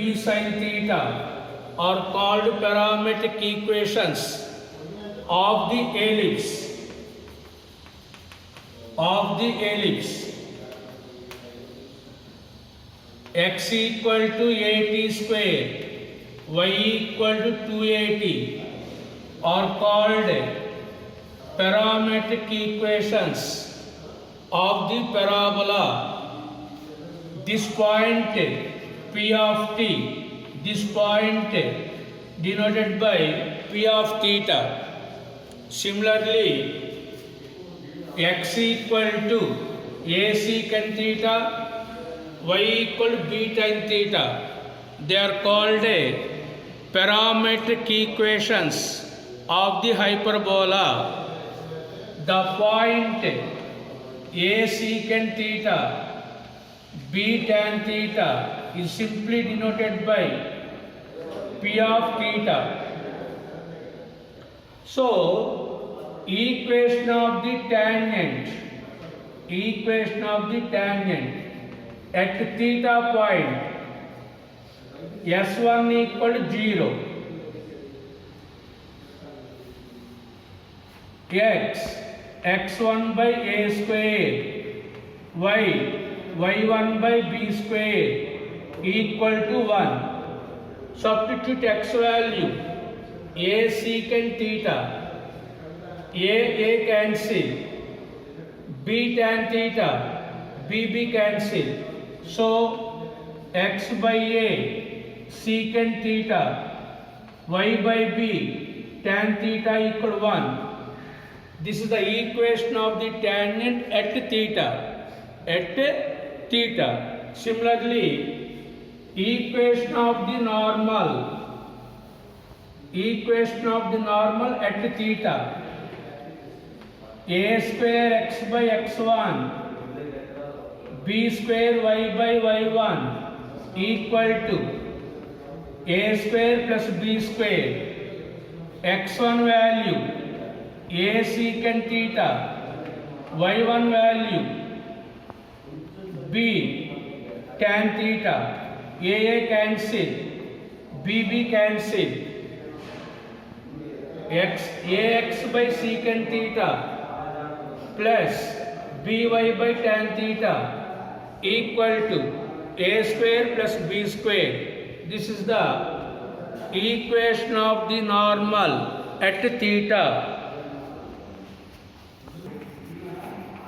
b sin theta are called parametric equations of the ellipse. X equal to 80 square, y equal to 280 are called parametric equations of the parabola. This point P of t, this point denoted by P of theta. Similarly, x equal to a secant theta, y equal to b tan theta. They are called parametric equations of the hyperbola. The point a secant theta, b tan theta is simply denoted by p of theta. So, equation of the tangent at theta point, S1 equal to 0, x1 by a square, y1 by b square equal to 1. Substitute x value, a secant theta, a cancel, b tan theta, b cancel. So x by a secant theta, y by b tan theta equal 1. This is the equation of the tangent at theta. Similarly, equation of the normal at theta. A square x by x1, b square y by y1 equal to a square plus b square. x1 value a secant theta, y1 value b tan theta, a cancel, b cancel, ax by secant theta plus by tan theta equal to a square plus b square. This is the equation of the normal at theta.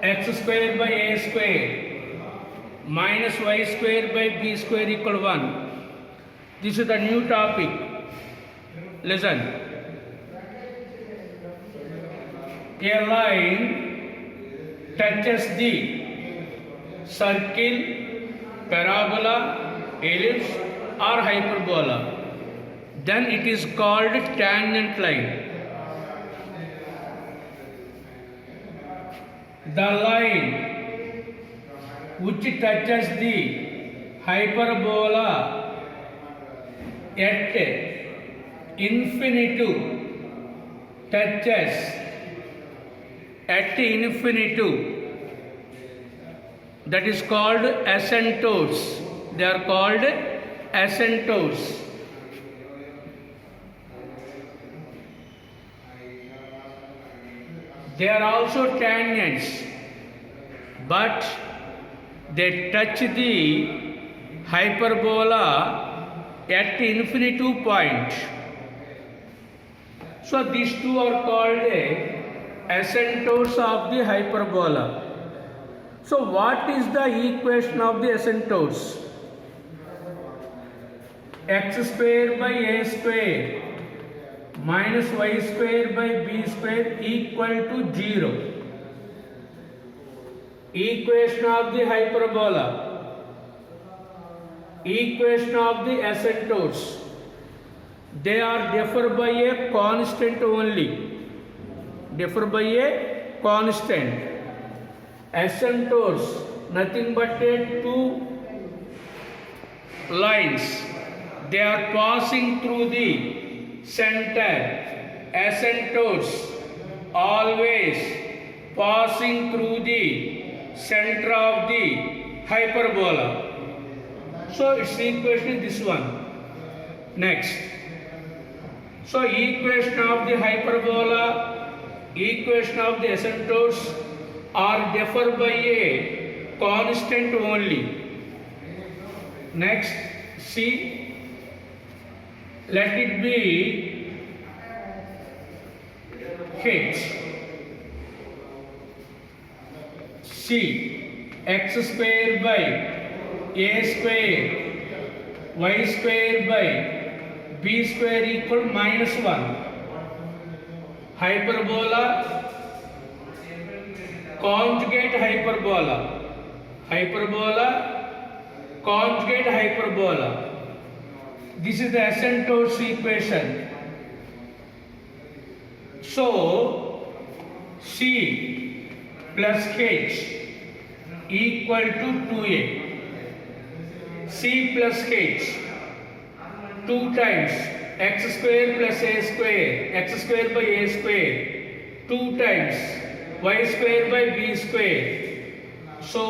X square by a square minus y square by b square equal 1. This is the new topic. Listen. A line touches the circle, parabola, ellipse or hyperbola. Then it is called tangent line. The line which touches the hyperbola at infinitive touches at infinitive, that is called asymptotes. They are called asymptotes. They are also tangents, but they touch the hyperbola at infinitive point. So these two are called asymptotes of the hyperbola. So what is the equation of the asymptotes? X square by a square minus y square by b square equal to 0. Equation of the hyperbola. Equation of the asymptotes. They are differ by a constant only. Differ by a constant. Asymptotes, nothing but two lines. They are passing through the center. Asymptotes always passing through the center of the hyperbola. So its equation is this one. Next, so equation of the hyperbola, equation of the asymptotes are differ by a constant only. Next, see, let it be h. C, x square by a square y square by b square equal -1. Hyperbola, conjugate hyperbola, hyperbola, conjugate hyperbola. This is the asymptotes equation. So C plus H equal to 2a. C plus H 2 times x square plus a square, x square by a square, 2 times y square by b square. So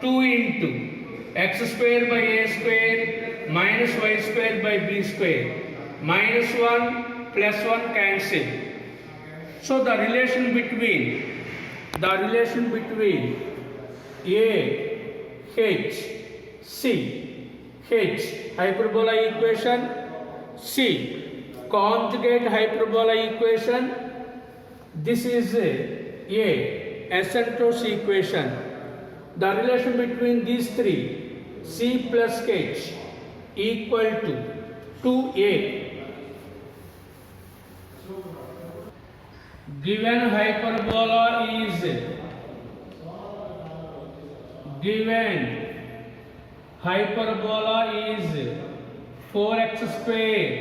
2 into x square by a square minus y square by b square, -1 plus 1 cancel. So the relation between A, H, C, H hyperbola equation, C conjugate hyperbola equation. This is A asymptotes equation. The relation between these three, C plus H equal to 2A. Given hyperbola is 4x square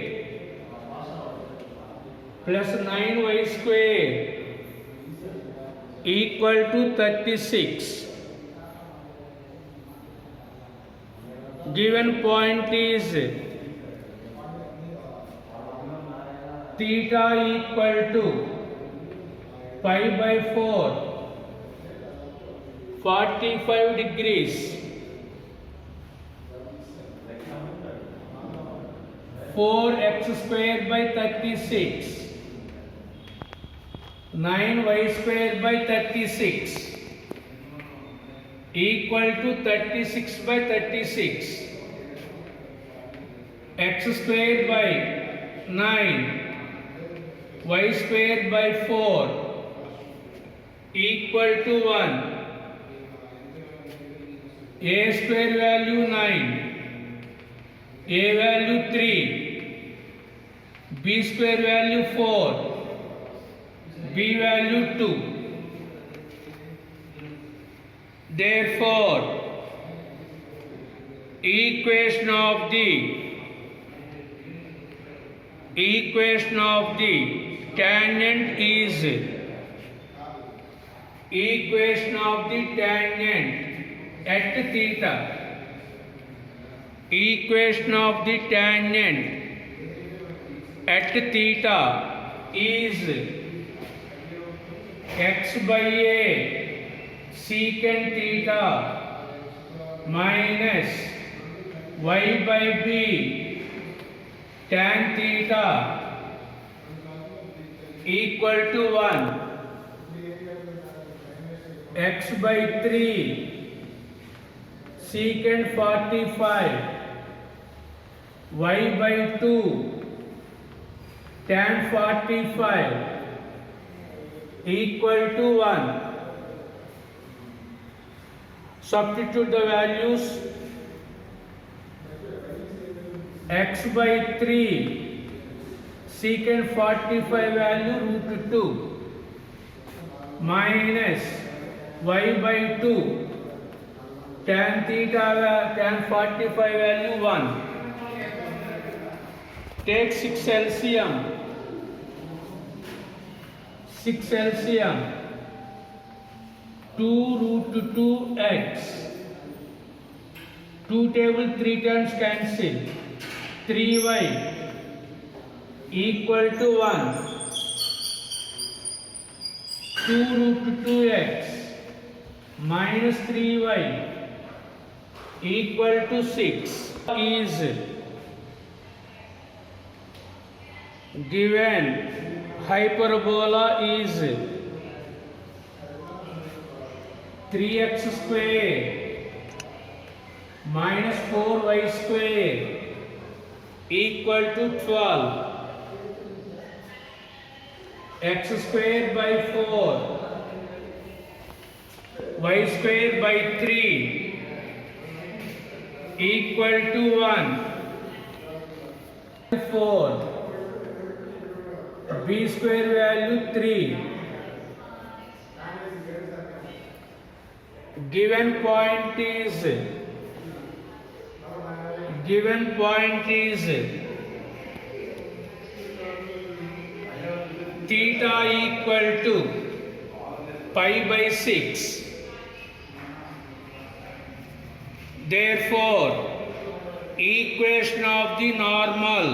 plus 9y square equal to 36. Given point is theta equal to pi by 4, 45 degrees. 4x square by 36, 9y square by 36 equal to 36 by 36. X square by 9, y square by 4 equal to 1. A square value 9, A value 3, B square value 4, B value 2. Therefore, equation of the tangent is equation of the tangent at theta. Equation of the tangent at theta is x by a secant theta minus y by b tan theta equal to 1. X by 3 secant 45, y by 2 tan 45 equal to 1. Substitute the values. X by 3 secant 45 value √2 minus y by 2 tan theta tan 45 value 1. Take 6 LCM. 2 √2x. 2 table 3 times cancel. 3y equal to 1. 2 √2x minus 3y equal to 6. is given hyperbola is 3x square minus 4y square equal to 12. X square by 4, y square by 3 equal to 1. 4, b square value 3. Given point is theta equal to pi by 6. Therefore, equation of the normal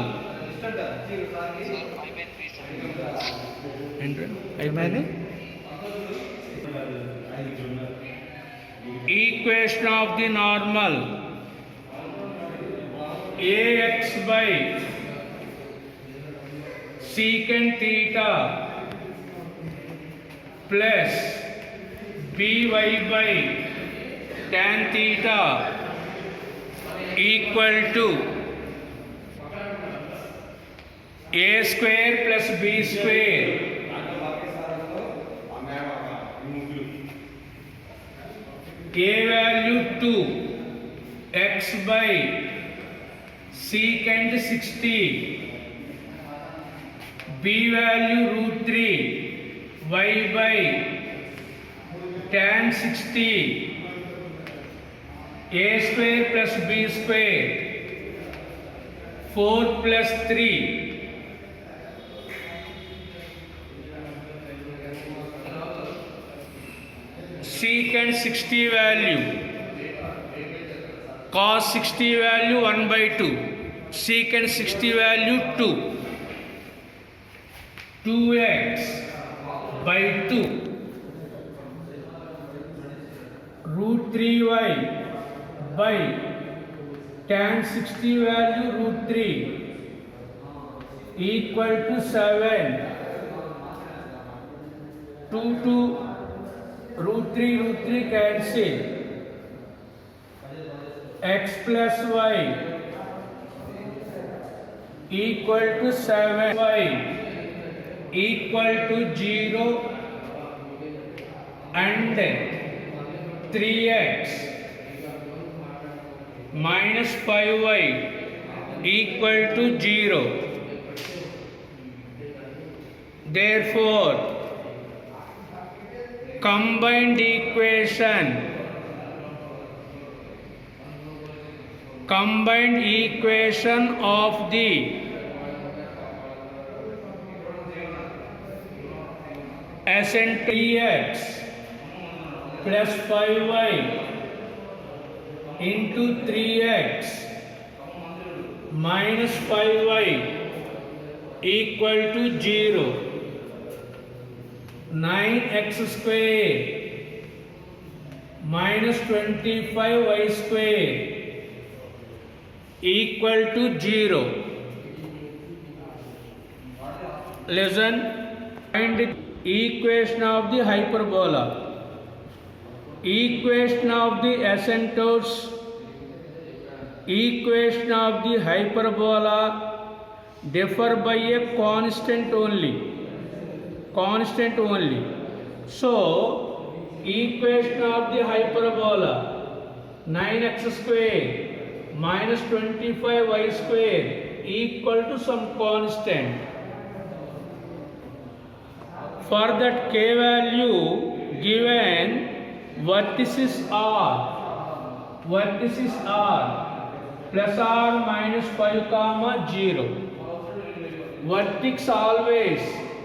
equation of the normal ax by secant theta plus by tan theta equal to a square plus b square a value 2 x by secant 60 b value root 3 y by tan 60 a square plus b square 4 plus 3 secant 60 value cos 60 value 1 by 2 secant 60 value 2 2x by 2 root 3y by tan 60 value root 3 equal to 7 2 root 3 cancel x plus y equal to 7y equal to 0 and 3x minus 5y equal to 0. Therefore, combined equation of the ascending 3x plus 5y into 3x minus 5y equal to 0. 9x square minus 25y square equal to 0. Listen, find the equation of the hyperbola. Equation of the asymptotes, equation of the hyperbola differ by a constant only. So, equation of the hyperbola 9x square minus 25y square equal to some constant. For that k value given, vertices are plus or minus 5 comma 0. Vertex always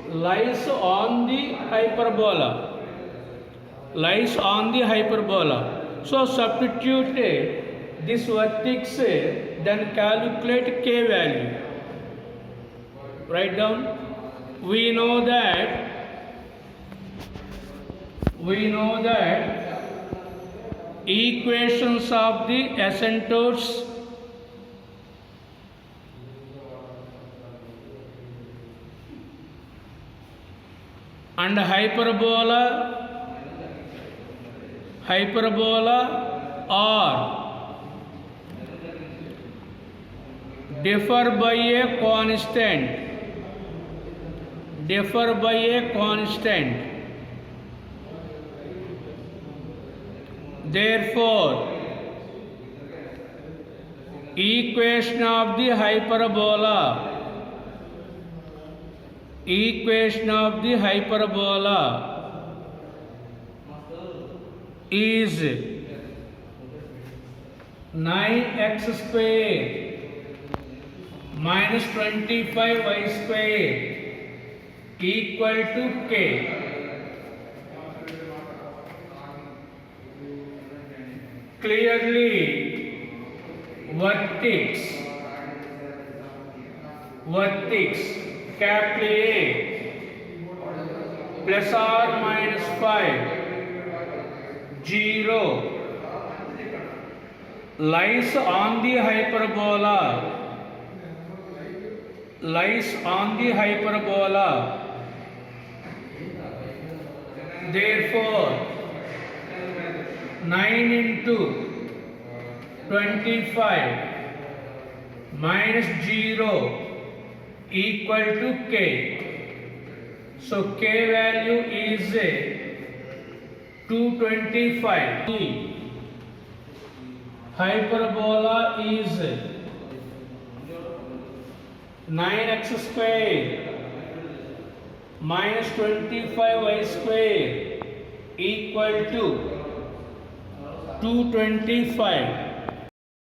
lies on the hyperbola. So substitute this vertex, then calculate k value. Write down. We know that equations of the asymptotes and hyperbola are differ by a constant. Therefore, equation of the hyperbola is 9x square minus 25y square equal to k. Clearly, vertex capital A plus or minus 5 0 lies on the hyperbola. Therefore, 9 into 25 minus 0 equal to k. So k value is 225. Hyperbola is 9x square minus 25y square equal to 225.